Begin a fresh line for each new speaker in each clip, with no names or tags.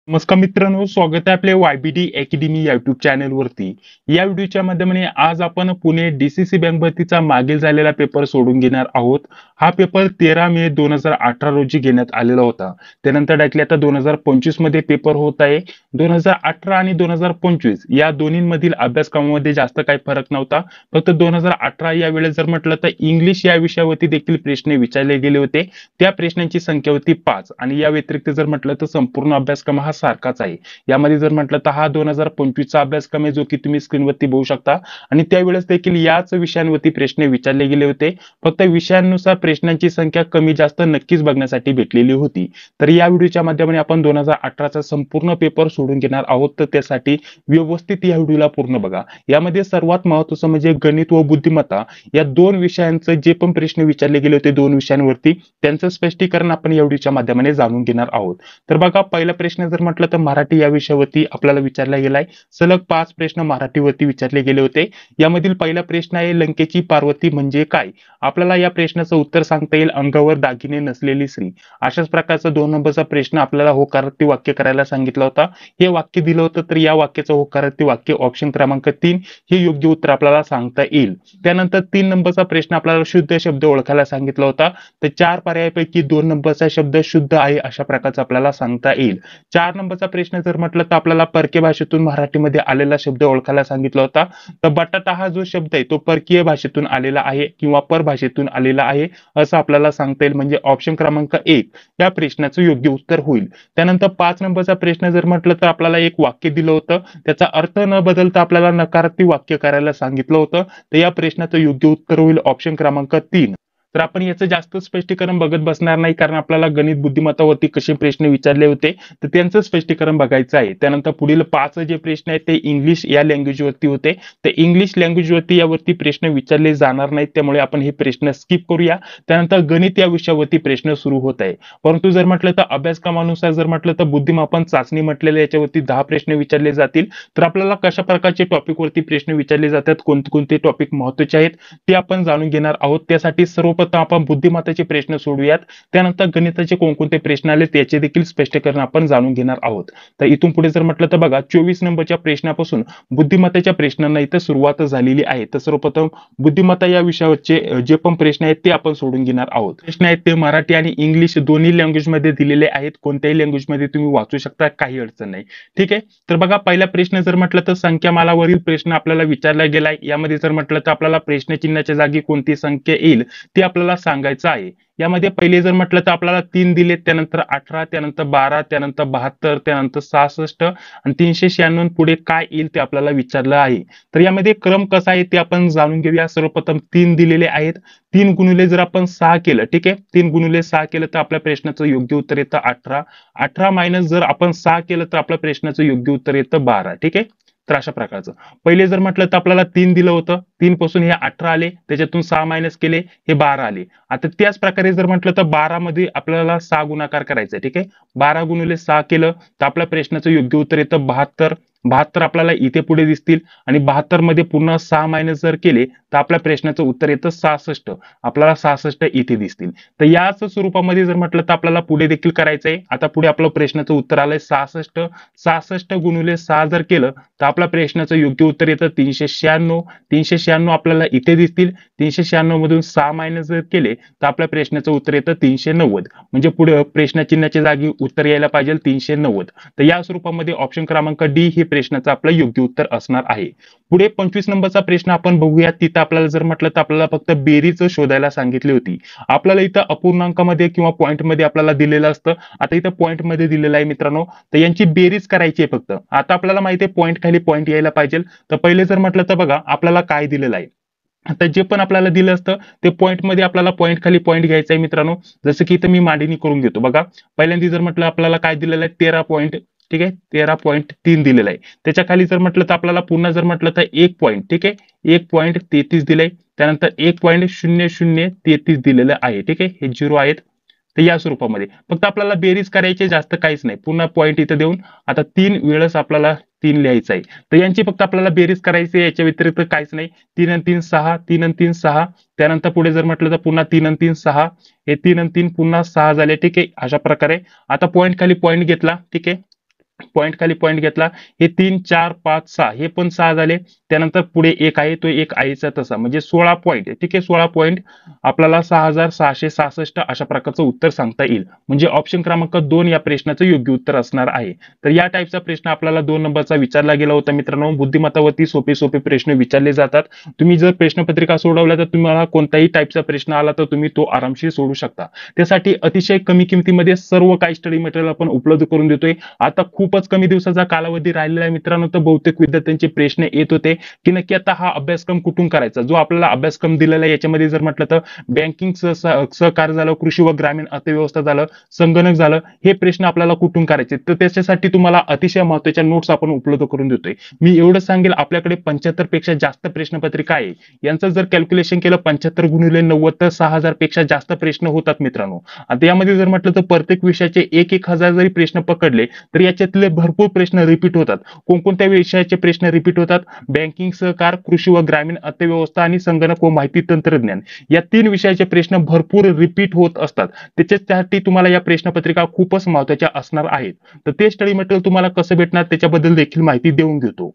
नमस्कार मित्रांनो, स्वागत आहे आपल्या YBD अकॅडमी युट्यूब चॅनल वरती. या व्हिडिओच्या माध्यमाने आज आपण पुणे DCC बँक भरतीचा मागील झालेला पेपर सोडून घेणार आहोत. हा पेपर 13 मे 2018 रोजी घेण्यात आलेला होता. त्यानंतर डायरेक्टली आता 2025 मध्ये पेपर होत आहे. 2018 आणि 2025 या दोन्हींमधील अभ्यासक्रमामध्ये जास्त काही फरक नव्हता. फक्त 2018 या वेळेस जर म्हटलं तर इंग्लिश या विषयावरती देखील प्रश्न विचारले गेले होते. त्या प्रश्नांची संख्या होती 5 आणि या व्यतिरिक्त जर म्हटलं तर संपूर्ण अभ्यासक्रम हा सारखाच आहे. यामध्ये जर म्हटलं तर हा 2025 चा अभ्यासक्रम आहे, जो की तुम्ही स्क्रीनवरती बघू शकता. आणि त्यावेळेस देखील याच विषयांवरती प्रश्न विचारले गेले होते. फक्त विषयांनुसार प्रश्नांची संख्या कमी जास्त नक्कीच बघण्यासाठी भेटलेली होती. तर या व्हिडिओच्या माध्यमाने आपण 2018 चा संपूर्ण पेपर सोडून घेणार आहोत. तर त्यासाठी व्यवस्थित या व्हिडिओला पूर्ण बघा. यामध्ये सर्वात महत्त्वाचं म्हणजे गणित व बुद्धिमत्ता या दोन विषयांचे जे पण प्रश्न विचारले गेले होते दोन विषयांवरती, त्यांचं स्पष्टीकरण आपण या व्हिडिओच्या माध्यमाने जाणून घेणार आहोत. तर बघा, पहिला प्रश्न जर म्हटलं तर मराठी या विषयावरती आपल्याला विचारला गेलाय. सलग 5 प्रश्न मराठीवरती विचारले गेले होते. यामधील पहिला प्रश्न आहे, लंकेची पार्वती म्हणजे काय? आपल्याला या प्रश्नाचं उत्तर सांगता येईल, अंगावर दागिने नसलेली स्त्री. अशाच प्रकारचा 2 नंबरचा प्रश्न आपल्याला होकारार्थी वाक्य करायला सांगितलं होता. हे वाक्य दिलं होतं, तर या वाक्याचं होकारार्थी वाक्य ऑप्शन क्रमांक 3 हे योग्य उत्तर आपल्याला सांगता येईल. त्यानंतर 3 नंबरचा प्रश्न आपल्याला शुद्ध शब्द ओळखायला सांगितला होता. तर 4 पर्यायापैकी 2 नंबरचा शब्द शुद्ध आहे अशा प्रकारचा आपल्याला सांगता येईल. 4 नंबरचा प्रश्न जर म्हटलं तर आपल्याला परकीय भाषेतून मराठीमध्ये आलेला शब्द ओळखायला सांगितला होता. तर बटाटा हा जो शब्द आहे तो परकीय भाषेतून आलेला आहे किंवा परभाषेतून आलेला आहे असं आपल्याला सांगता येईल. म्हणजे ऑप्शन क्रमांक 1 या प्रश्नाचं योग्य उत्तर होईल. त्यानंतर 5 नंबरचा प्रश्न जर म्हटलं तर आपल्याला एक वाक्य दिलं होतं, त्याचा अर्थ न बदलता आपल्याला नकारार्थी वाक्य करायला सांगितलं होतं. तर या प्रश्नाचं योग्य उत्तर होईल ऑप्शन क्रमांक 3. तर आपण याचं जास्त स्पष्टीकरण बघत बसणार नाही, कारण आपल्याला गणित बुद्धिमत्तावरती कसे प्रश्न विचारले होते तर त्यांचं स्पष्टीकरण बघायचं आहे. त्यानंतर पुढील 5 जे प्रश्न आहेत ते इंग्लिश या लँग्वेज वरती होते. तर इंग्लिश लँग्वेज वरती यावरती प्रश्न विचारले जाणार नाहीत, त्यामुळे आपण हे प्रश्न स्किप करूया. त्यानंतर गणित या विषयावरती प्रश्न सुरू होत आहे. परंतु जर म्हटलं तर अभ्यासक्रमानुसार जर म्हटलं तर बुद्धिमापन चाचणी म्हटलेल्या याच्यावरती 10 प्रश्न विचारले जातील. तर आपल्याला कशा प्रकारचे टॉपिक वरती प्रश्न विचारले जातात, कोणते कोणते टॉपिक महत्त्वाचे आहेत ते आपण जाणून घेणार आहोत. त्यासाठी सर्वप्रथम आपण बुद्धिमत्तेचे प्रश्न सोडूयात. त्यानंतर गणिताचे कोणकोणते प्रश्न आले त्याचे देखील स्पष्टीकरण आपण जाणून घेणार आहोत. तर इथून पुढे जर म्हटलं तर बघा, 24 नंबरच्या प्रश्नापासून बुद्धिमत्तेच्या प्रश्नांना इथं सुरुवात झालेली आहे. तर सर्वप्रथम बुद्धिमत्ता या विषयावरचे जे पण प्रश्न आहेत ते आपण सोडून घेणार आहोत. प्रश्न आहेत ते मराठी आणि इंग्लिश दोन्ही लँग्वेज मध्ये दिलेले आहेत. कोणत्याही लँग्वेज मध्ये तुम्ही वाचू शकता, काही अडचण नाही. ठीक आहे. तर बघा, पहिला प्रश्न जर म्हटलं तर संख्यामालावरील प्रश्न आपल्याला विचारला गेलाय. यामध्ये जर म्हटलं तर आपल्याला प्रश्न चिन्हाच्या जागी कोणती संख्या येईल ते आपल्याला सांगायचं आहे. यामध्ये पहिले जर म्हटलं तर आपल्याला 3 दिले, त्यानंतर 18, त्यानंतर 12, त्यानंतर 72, त्यानंतर 66 आणि 396 पुढे काय येईल ते आपल्याला विचारलं आहे. तर यामध्ये क्रम कसा आहे ते आपण जाणून घेऊया. सर्वप्रथम 3 दिलेले आहेत. 3 गुणिले जर आपण 6 केलं, ठीक आहे, 3 गुणिले 6 केलं तर आपल्या प्रश्नाचं योग्य उत्तर येतं 18. 18 मायनस जर आपण 6 केलं तर आपल्या प्रश्नाचं योग्य उत्तर येतं 12. ठीक आहे. तर अशा प्रकारचं पहिले जर म्हटलं तर आपल्याला 3 दिलं होतं, 3 पासून हे 18 आले, त्याच्यातून 6 मायनस केले, हे 12 आले. आता त्याच प्रकारे जर म्हटलं तर 12 मध्ये आपल्याला 6 गुणाकार करायचा आहे. ठीक आहे. 12 गुणिले 6 केलं तर आपल्या प्रश्नाचं योग्य उत्तर येतं 72. 72 आपल्याला इथे पुढे दिसतील आणि 72 मध्ये पुन्हा 6 मायनस जर केले तर आपल्या प्रश्नाचं उत्तर येतं 66. आपल्याला 66 इथे दिसतील. तर याच स्वरूपामध्ये जर म्हटलं तर आपल्याला पुढे देखील करायचं आहे. आता पुढे आपलं प्रश्नाचं उत्तर आलंय 66. 66 गुणिले 6 जर केलं तर आपल्या प्रश्नाचं योग्य उत्तर येतं 396. 396 आपल्याला इथे दिसतील. 396 मधून 6 मायनस जर केले तर आपल्या प्रश्नाचं उत्तर येतं 390. म्हणजे पुढे प्रश्न चिन्हाच्या जागी उत्तर यायला पाहिजे 390. तर या स्वरूपामध्ये ऑप्शन क्रमांक डी हे प्रश्नाचं आपलं योग्य उत्तर असणार आहे. पुढे 25 नंबरचा प्रश्न आपण बघूया. तिथं आपल्याला जर म्हटलं तर आपल्याला फक्त बेरीज शोधायला सांगितली होती. आपल्याला इथं अपूर्णांकामध्ये किंवा पॉईंट मध्ये आपल्याला दिलेलं असतं. आता इथं पॉईंट मध्ये दिलेलं आहे मित्रांनो. तर यांची बेरीज करायची आहे फक्त. आता आपल्याला माहिती आहे पॉईंट खाली पॉईंट यायला पाहिजे. तर पहिले जर म्हटलं तर बघा आपल्याला काय दिलेलं आहे. आता जे पण आपल्याला दिलं असतं ते पॉईंट मध्ये आपल्याला पॉईंट खाली पॉईंट घ्यायचा आहे मित्रांनो. जसं की इथं मी मांडणी करून घेतो. बघा, पहिल्यांदा जर म्हटलं आपल्याला काय दिलेलं आहे 13 पॉईंट. ठीक आहे, 13.3 दिलेलं आहे. त्याच्या खाली जर म्हटलं तर आपल्याला पुन्हा जर म्हटलं तर 1 पॉईंट, ठीक आहे, 1.33 दिलंय. त्यानंतर 1.0033 दिलेलं आहे. ठीक आहे, हे 0 आहेत. तर या स्वरूपामध्ये फक्त आपल्याला बेरीज करायची, जास्त काहीच नाही. पुन्हा पॉईंट इथं देऊन आता 3 वेळेस आपल्याला 3 लिहायचं आहे. तर यांची फक्त आपल्याला बेरीज करायची आहे, याच्या व्यतिरिक्त काहीच नाही. 3 आणि 3 6, 3 आणि 3 6. त्यानंतर पुढे जर म्हटलं तर पुन्हा 3 आणि 3 6, हे 3 आणि 3 पुन्हा 6 झाले. ठीक आहे, अशा प्रकारे आता पॉईंट खाली पॉईंट घेतला. ठीक आहे, पॉईंट खाली पॉईंट घेतला, हे 3 4 5 6 हे पण 6 झाले. त्यानंतर पुढे एक आहे तो एक आईचा तसा म्हणजे 16 पॉईंट. ठीक आहे, 16 पॉईंट आपल्याला 6666 अशा प्रकारचं उत्तर सांगता येईल. म्हणजे ऑप्शन क्रमांक 2 या प्रश्नाचं योग्य उत्तर असणार आहे. तर या टाईपचा प्रश्न आपल्याला 2 नंबरचा विचारला गेला होता मित्रांनो. बुद्धिमत्तावरती सोपे सोपे प्रश्न विचारले जातात. तुम्ही जर प्रश्नपत्रिका सोडवल्या तर तुम्हाला कोणताही टाईपचा प्रश्न आला तर तुम्ही तो आरामशीर सोडू शकता. त्यासाठी अतिशय कमी किमतीमध्ये सर्व काही स्टडी मटेरियल आपण उपलब्ध करून देतोय. आता खूपच कमी दिवसाचा कालावधी राहिलेला आहे मित्रांनो. तर बहुतेक विद्यार्थ्यांचे प्रश्न येत होते की नक्की आता हा अभ्यासक्रम कुठून करायचा. जो आपल्याला अभ्यासक्रम दिलेला आहे याच्यामध्ये जर म्हटलं तर बँकिंग सहकार्य झालं, कृषी व ग्रामीण अर्थव्यवस्था झालं, संगणक झालं, हे प्रश्न आपल्याला कुठून करायचे. तर त्याच्यासाठी तुम्हाला अतिशय महत्त्वाच्या नोट्स आपण उपलब्ध करून देतोय. मी एवढं सांगेल आपल्याकडे 75 पेक्षा जास्त प्रश्नपत्रिका आहे. यांचं जर कॅल्क्युलेशन केलं 75 गुणिले 90 तर 6000 पेक्षा जास्त प्रश्न होतात मित्रांनो. आता यामध्ये जर म्हटलं तर प्रत्येक विषयाचे 1,000 जरी प्रश्न पकडले तर याच्यातले भरपूर प्रश्न रिपीट होतात. कोणकोणत्या विषयाचे प्रश्न रिपीट होतात? बँकिंग सहकार, कृषी व ग्रामीण अर्थव्यवस्था आणि संगणक व माहिती तंत्रज्ञान या 3 विषयाचे प्रश्न भरपूर रिपीट होत असतात. त्याच्यासाठी तुम्हाला या प्रश्नपत्रिका खूपच महत्त्वाच्या असणार आहेत. तर ते स्टडी मटेरियल तुम्हाला कसं भेटणार त्याच्याबद्दल देखील माहिती देऊन घेतो.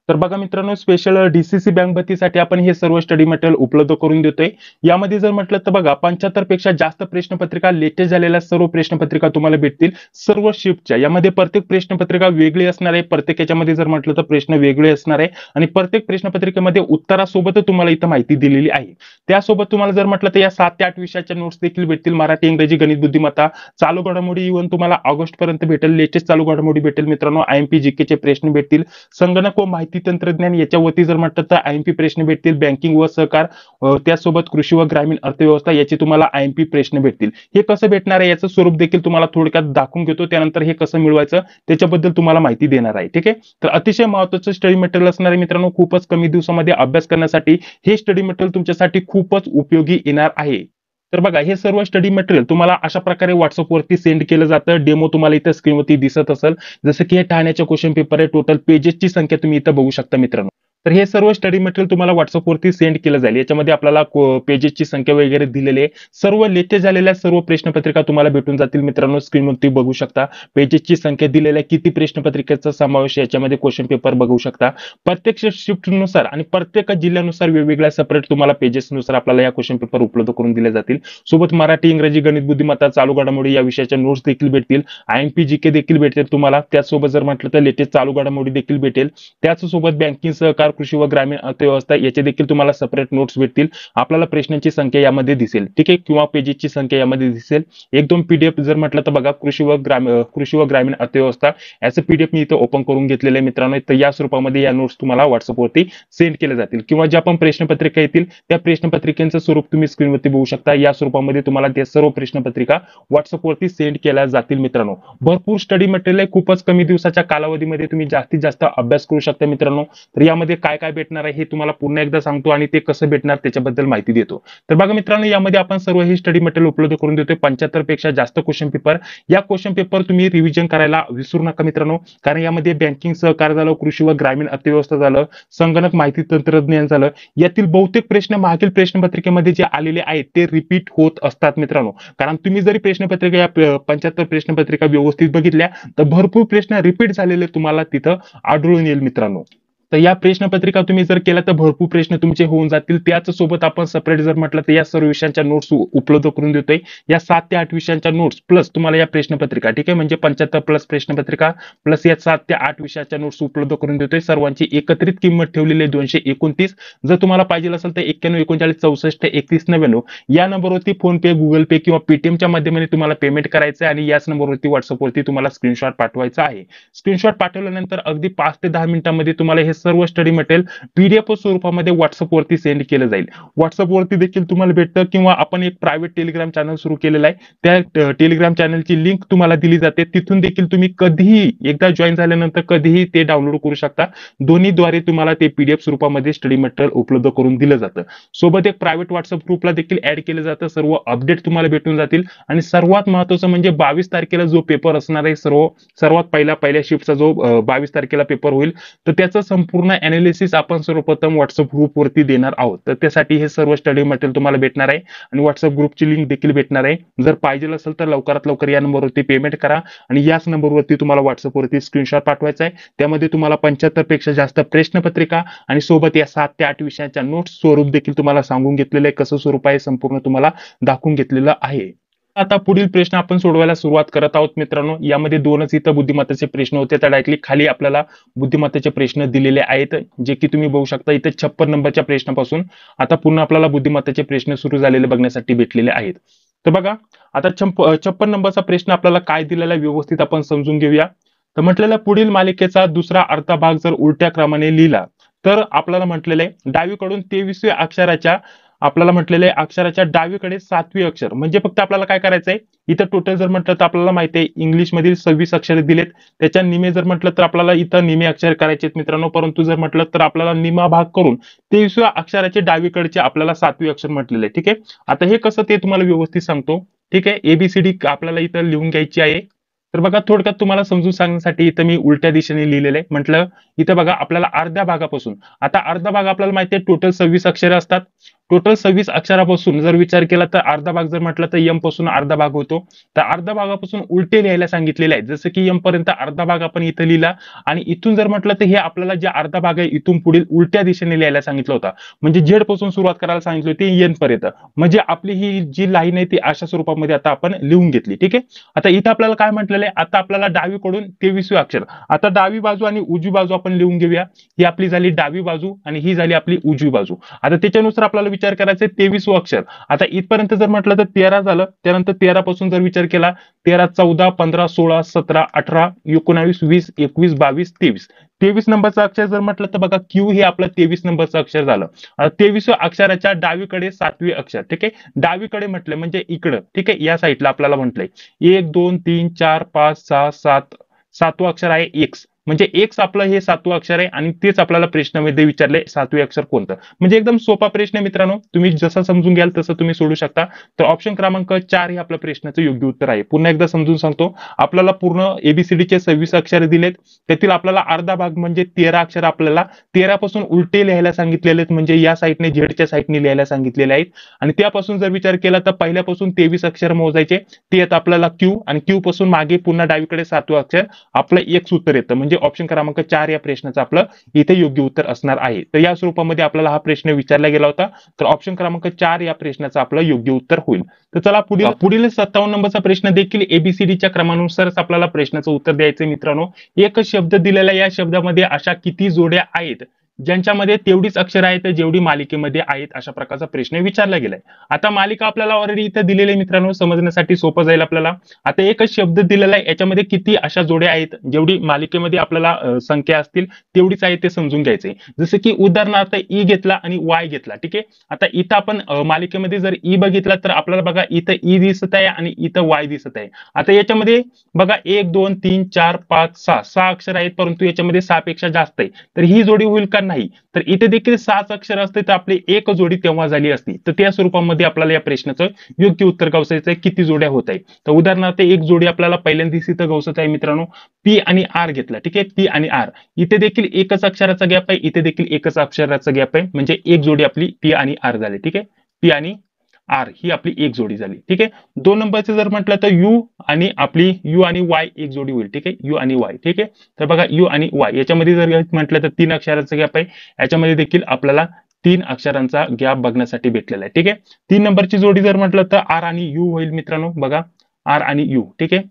तर बघा मित्रांनो, स्पेशल डीसीसी बँक भरतीसाठी आपण हे सर्व स्टडी मटेरियल उपलब्ध करून देतोय. यामध्ये जर म्हटलं तर बघा 75 पेक्षा जास्त प्रश्नपत्रिका, लेटेस्ट झालेल्या सर्व प्रश्नपत्रिका तुम्हाला भेटतील सर्व शिफ्टच्या. यामध्ये प्रत्येक प्रश्नपत्रिका वेगळी असणार आहे. प्रत्येक याच्यामध्ये जर म्हटलं तर प्रश्न वेगळे असणार आहे आणि प्रत्येक प्रश्नपत्रिकेमध्ये उत्तरासोबत तुम्हाला इथं माहिती दिलेली आहे. त्यासोबत तुम्हाला जर म्हटलं तर या 7 ते 8 विषयाच्या नोट्स देखील भेटतील. मराठी, इंग्रजी, गणित, बुद्धिमत्ता, चालू घडामोडी इव्हन तुम्हाला ऑगस्ट पर्यंत भेटेल. लेटेस्ट चालू घडामोडी भेटेल मित्रांनो. आयएमपी जीकेचे प्रश्न भेटतील. संगणक व माहिती तंत्रज्ञान याच्यावरती जर म्हटलं तर आयएमपी प्रश्न भेटतील. बँकिंग व सहकार, त्यासोबत कृषी व ग्रामीण अर्थव्यवस्था याची तुम्हाला आयएमपी प्रश्न भेटतील. हे कसं भेटणार आहे याचं स्वरूप देखील तुम्हाला थोडक्यात दाखवून घेतो. त्यानंतर हे कसं मिळवायचं त्याच्याबद्दल तुम्हाला माहिती देणार आहे. ठीक आहे, तर अतिशय महत्त्वाचं स्टडी मटेरियल असणार आहे मित्रांनो. खूपच कमी दिवसामध्ये अभ्यास करण्यासाठी हे स्टडी मटेरियल तुमच्यासाठी खूपच उपयोगी येणार आहे. तर बघा, हे सर्व स्टडी मटेरियल तुम्हाला अशा प्रकारे व्हॉट्सअपवरती सेंड केलं जातं. डेमो तुम्हाला इथं स्क्रीनवरती दिसत असेल. जसं की हे ठाण्याचे क्वेश्चन पेपर आहे. टोटल पेजेसची संख्या तुम्ही इथं बघू शकता मित्रांनो. तर हे सर्व स्टडी मटेरियल तुम्हाला व्हॉट्सअपवरती सेंड केलं जाईल. याच्यामध्ये आपल्याला पेजेसची संख्या वगैरे दिलेली आहे. सर्व लेटेस्ट झालेल्या सर्व प्रश्नपत्रिका तुम्हाला भेटून जातील मित्रांनो. स्क्रीनवरती बघू शकता पेजेसची संख्या दिलेल्या, किती प्रश्नपत्रिकेचा समावेश याच्यामध्ये क्वेश्चन पेपर बघू शकता. प्रत्येक शिफ्टनुसार आणि प्रत्येक जिल्ह्यानुसार वेगवेगळ्या सेपरेट तुम्हाला पेजेसनुसार आपल्याला या क्वेश्चन पेपर उपलब्ध करून दिले जातील. सोबत मराठी, इंग्रजी, गणित, बुद्धिमत्ता, चालू घडामोडी या विषयाच्या नोट्स देखील भेटतील. आयएमपी जीके देखील भेटेल तुम्हाला. त्याचसोबत जर म्हटलं तर लेटेस्ट चालू घडामोडी देखील भेटेल. त्याचसोबत बँकिंग सहकार, कृषी व ग्रामीण अर्थव्यवस्था याचे देखील तुम्हाला सेपरेट नोट्स भेटतील. आपल्याला प्रश्नांची संख्या यामध्ये दिसेल. ठीक आहे, किंवा पेजेसची संख्या यामध्ये दिसेल. 1-2 पीडीएफ जर म्हटलं तर बघा, कृषी व ग्रामीण अर्थव्यवस्था याचं पीडीएफ मी इथं ओपन करून घेतलेलं आहे मित्रांनो. तर या स्वरूपामध्ये या नोट्स तुम्हाला व्हॉट्सअपवरती सेंड केले जातील. किंवा ज्या पण प्रश्नपत्रिका येतील त्या प्रश्नपत्रिकेचं स्वरूप तुम्ही स्क्रीनवरती बघू शकता. या स्वरूपामध्ये तुम्हाला त्या सर्व प्रश्नपत्रिका व्हॉट्सअपवरती सेंड केल्या जातील मित्रांनो. भरपूर स्टडी मटेरियल आहे. खूपच कमी दिवसाच्या कालावधीमध्ये तुम्ही जास्तीत जास्त अभ्यास करू शकता मित्रांनो. तर यामध्ये काय काय भेटणार आहे हे तुम्हाला पुन्हा एकदा सांगतो आणि ते कसं भेटणार त्याच्याबद्दल माहिती देतो. तर बघा मित्रांनो, यामध्ये आपण सर्व हे स्टडी मटेरियल उपलब्ध करून देतोय. 75 पेक्षा जास्त क्वेश्चन पेपर. या क्वेश्चन पेपर तुम्ही रिव्हिजन करायला विसरू नका मित्रांनो. कारण यामध्ये बँकिंग सहकार झालं, कृषी व ग्रामीण अर्थव्यवस्था झालं, संगणक माहिती तंत्रज्ञान झालं, यातील बहुतेक प्रश्न मागील प्रश्नपत्रिकेमध्ये जे आलेले आहेत ते रिपीट होत असतात मित्रांनो. कारण तुम्ही जरी प्रश्नपत्रिका या 75 प्रश्नपत्रिका व्यवस्थित बघितल्या तर भरपूर प्रश्न रिपीट झालेले तुम्हाला तिथं आढळून येईल मित्रांनो. तर या प्रश्नपत्रिका तुम्ही जर केल्या तर भरपूर प्रश्न तुमचे होऊन जातील. त्याच सोबत आपण सेपरेट जर म्हटलं तर या सर्व विषयांच्या नोट्स उपलब्ध करून देतोय. या 7 ते 8 विषयांच्या नोट्स प्लस तुम्हाला या प्रश्नपत्रिका, ठीक आहे, म्हणजे 75 प्लस प्रश्नपत्रिका प्लस या 7 ते 8 विषयाच्या नोट्स उपलब्ध करून देतोय. सर्वांची एकत्रित किंमत ठेवलेली आहे 229. जर तुम्हाला पाहिजे असेल तर 91 39 64 31 99 या नंबरवरती फोन पे, गुगल पे किंवा पेटीएमच्या माध्यमाने तुम्हाला पेमेंट करायचं आहे आणि याच नंबरवरती व्हॉट्सअपवरती तुम्हाला स्क्रीनशॉट पाठवायचा आहे. स्क्रीनशॉट पाठवल्यानंतर अगदी 5 ते 10 मिनिटांमध्ये तुम्हाला हे सर्व स्टडी मटेरियल पीडीएफ स्वरूपामध्ये व्हॉट्सअपवरती सेंड केलं जाईल. व्हॉट्सअपवरती देखील तुम्हाला भेटतं किंवा आपण एक प्रायव्हेट टेलिग्राम चॅनल सुरू केलेला आहे. त्या टेलिग्राम चॅनलची लिंक तुम्हाला दिली जाते. तिथून देखील तुम्ही कधीही एकदा जॉईन झाल्यानंतर कधीही ते डाउनलोड करू शकता. दोन्हीद्वारे तुम्हाला ते पीडीएफ स्वरूपामध्ये स्टडी मटेरियल उपलब्ध करून दिलं जातं. सोबत एक प्रायव्हेट व्हॉट्सअप ग्रुपला देखील ऍड केलं जातं. सर्व अपडेट तुम्हाला भेटून जातील आणि सर्वात महत्त्वाचं म्हणजे 22 तारखेला जो पेपर असणार आहे सर्वात पहिल्या शिफ्टचा जो 22 तारखेला पेपर होईल तर त्याचं संपूर्ण अनालिसिस आपण सर्वप्रथम व्हॉट्सअप ग्रुपवरती देणार आहोत. तर त्यासाठी हे सर्व स्टडी मटेरियल तुम्हाला भेटणार आहे आणि व्हॉट्सअप ग्रुपची लिंक देखील भेटणार आहे. जर पाहिजे असेल तर लवकरात लवकर या नंबरवरती पेमेंट करा आणि याच नंबरवरती तुम्हाला व्हॉट्सअपवरती स्क्रीनशॉट पाठवायचा आहे. त्यामध्ये तुम्हाला 75 पेक्षा जास्त प्रश्नपत्रिका आणि सोबत या 7 ते 8 विषयाच्या नोट्स स्वरूप देखील तुम्हाला सांगून घेतलेलं आहे. कसं स्वरूप आहे संपूर्ण तुम्हाला दाखवून घेतलेलं आहे. आता पुढील प्रश्न आपण सोडवायला सुरुवात करत आहोत मित्रांनो. यामध्ये दोनच इथं बुद्धिमत्तेचे प्रश्न होते. तर डायरेक्टली खाली आपल्याला बुद्धिमत्तेचे प्रश्न दिलेले आहेत, जे की तुम्ही बघू शकता इथे 56 नंबरच्या प्रश्नापासून आता पूर्ण आपल्याला बुद्धिमत्तेचे प्रश्न सुरू झालेले बघण्यासाठी भेटलेले आहेत. तर बघा आता 56 नंबरचा प्रश्न आपल्याला काय दिलेला आहे व्यवस्थित आपण समजून घेऊया. तर म्हटलेलं पुढील मालिकेचा दुसरा अर्धा भाग जर उलट्या क्रमाने लिहिला तर आपल्याला म्हटलेलं आहे डावीकडून 23व्या अक्षराच्या आपल्याला म्हटलेलं आहे अक्षराच्या डावीकडे 7वे अक्षर म्हणजे फक्त आपल्याला काय करायचंय इथं टोटल जर म्हटलं तर आपल्याला माहिती आहे इंग्लिश मधील 26 अक्षरे दिलेत. त्याच्या निमे जर म्हटलं तर आपल्याला इथं निमे अक्षर करायचे आहेत मित्रांनो. परंतु जर म्हटलं तर आपल्याला निमा भाग करून 23व्या अक्षराचे डावीकडचे आपल्याला 7वे अक्षर म्हटलेले आहे. ठीक आहे. आता हे कसं ते तुम्हाला व्यवस्थित सांगतो. ठीक आहे. ABCD आपल्याला इथं लिहून घ्यायची आहे. तर बघा थोडक्यात तुम्हाला समजून सांगण्यासाठी इथं मी उलट्या दिशेने लिहिलेलं आहे. म्हटलं इथं बघा आपल्याला अर्ध्या भागापासून आता अर्धा भाग आपल्याला माहिती आहे टोटल 26 अक्षरे असतात. टोटल 26 अक्षरापासून जर विचार केला तर अर्धा भाग जर म्हटलं तर M पासून अर्धा भाग होतो. तर अर्धा भागापासून उलटे लिहायला सांगितलेले आहे. जसं की M पर्यंत अर्धा भाग आपण इथं लिहिला आणि इथून जर म्हटलं तर हे आपल्याला जे अर्धा भाग आहे इथून पुढील उलट्या दिशेने लिहायला सांगितलं होतं. म्हणजे Z पासून सुरुवात करायला सांगितली होती N पर्यंत. म्हणजे आपली ही जी लाईन आहे ती अशा स्वरूपामध्ये आता आपण लिहून घेतली. ठीक आहे. आता इथं आपल्याला काय म्हटलेलं आहे आता आपल्याला डावीकडून 23वे अक्षर आता डावी बाजू आणि उजवी बाजू आपण लिहून घेऊया. ही आपली झाली डावी बाजू आणि ही झाली आपली उजवी बाजू. आता त्याच्यानुसार आपल्याला विचार करायचा 23वं अक्षर. आता इथपर्यंत जर म्हटलं तर 13 झालं. त्यानंतर 13 पासून जर विचार केला 13, 14, 15, 16, 17, 18, 19, 20, 21, 22, 23. 23 नंबरचं अक्षर जर म्हटलं तर बघा Q हे आपलं 23 नंबरचं अक्षर झालं. 23व्या अक्षराच्या डावीकडे 7वे अक्षर. ठीक आहे. डावीकडे म्हटलं म्हणजे इकडं. ठीक आहे. या साईडला आपल्याला म्हटलंय 1 2 3 4 5 6 7 7वं अक्षर आहे X. म्हणजे X आपलं हे 7वं अक्षर आहे आणि तेच आपल्याला प्रश्नामध्ये विचारले 7वे अक्षर कोणतं. म्हणजे एकदम सोपा प्रश्न आहे मित्रांनो. तुम्ही जसं समजून घ्याल तसं तुम्ही सोडू शकता. तर ऑप्शन क्रमांक 4 हे आपल्या प्रश्नाचं योग्य उत्तर आहे. पुन्हा एकदा समजून सांगतो. आपल्याला पूर्ण ABCDचे 26 अक्षरे दिलेत. त्यातील आपल्याला अर्धा भाग म्हणजे 13 अक्षर आपल्याला 13 पासून उलटे लिहायला सांगितलेले आहेत. म्हणजे या साईडने झेडच्या साईडने लिहायला सांगितलेले आहेत. आणि त्यापासून जर विचार केला तर पहिल्यापासून 23 अक्षर मोजायचे. ते येत आपल्याला Q आणि Q पासून मागे पुन्हा डावीकडे 7वं अक्षर आपलं X उत्तर येतं. म्हणजे ऑप्शन क्रमांक 4 या प्रश्नाचं आपलं इथे योग्य उत्तर असणार आहे. तर या स्वरूपामध्ये आपल्याला हा प्रश्न विचारला गेला होता. तर ऑप्शन क्रमांक 4 या प्रश्नाचं आपलं योग्य उत्तर होईल. तर चला पुढील 57 नंबरचा प्रश्न देखील ABCDच्या क्रमानुसारच आपल्याला प्रश्नाचं उत्तर द्यायचं मित्रांनो. एकच शब्द दिलेला या शब्दामध्ये अशा किती जोड्या आहेत ज्यांच्यामध्ये तेवढीच अक्षर आहेत जेवढी मालिकेमध्ये आहेत अशा प्रकारचा प्रश्न विचारला गेलाय. आता मालिका आपल्याला ऑलरेडी इथे दिलेली आहे मित्रांनो. समजण्यासाठी सोपं जाईल आपल्याला. आता एकच शब्द दिलेला आहे याच्यामध्ये किती अशा जोड्या आहेत जेवढी मालिकेमध्ये आपल्याला संख्या असतील तेवढीच आहे ते समजून घ्यायचंय. जसं की उदाहरणार्थ E घेतला आणि Y घेतला. ठीक आहे. आता इथं आपण मालिकेमध्ये जर E बघितला तर आपल्याला बघा इथं E दिसत आहे आणि इथं Y दिसत आहे. आता याच्यामध्ये बघा 1 2 3 4 5 6 6 अक्षर आहेत परंतु याच्यामध्ये 6 पेक्षा जास्त आहे. तर ही जोडी होईल का नाही. तर इथे देखील 6 अक्षर असते तर आपली एक जोडी तेव्हा झाली असती. तर त्या स्वरूपामध्ये आपल्याला या प्रश्नाचं योग्य उत्तर गवसायचं आहे किती जोड्या होत आहे. तर उदाहरणार्थ एक जोडी आपल्याला पहिल्यांदा इथं गवसत आहे मित्रांनो. P आणि R घेतला. ठीक आहे. P आणि R इथे देखील एकच अक्षराचा गॅप आहे. इथे देखील एकच अक्षराचा गॅप आहे. म्हणजे एक जोडी आपली P आणि R झाली. ठीक आहे. P आणि R ही आपली एक जोडी झाली. ठीक आहे. 2 नंबरचं जर म्हटलं तर U आणि आपली U आणि Y एक जोडी होईल. ठीक आहे. U आणि Y. ठीक आहे. तर बघा U आणि Y याच्यामध्ये जर म्हटलं तर 3 अक्षराचा गॅप आहे. याच्यामध्ये देखील आपल्याला 3 अक्षरांचा गॅप बघण्यासाठी भेटलेला आहे. ठीक आहे. 3 नंबरची जोडी जर म्हटलं तर R आणि U होईल मित्रांनो. बघा R आणि U. ठीक आहे.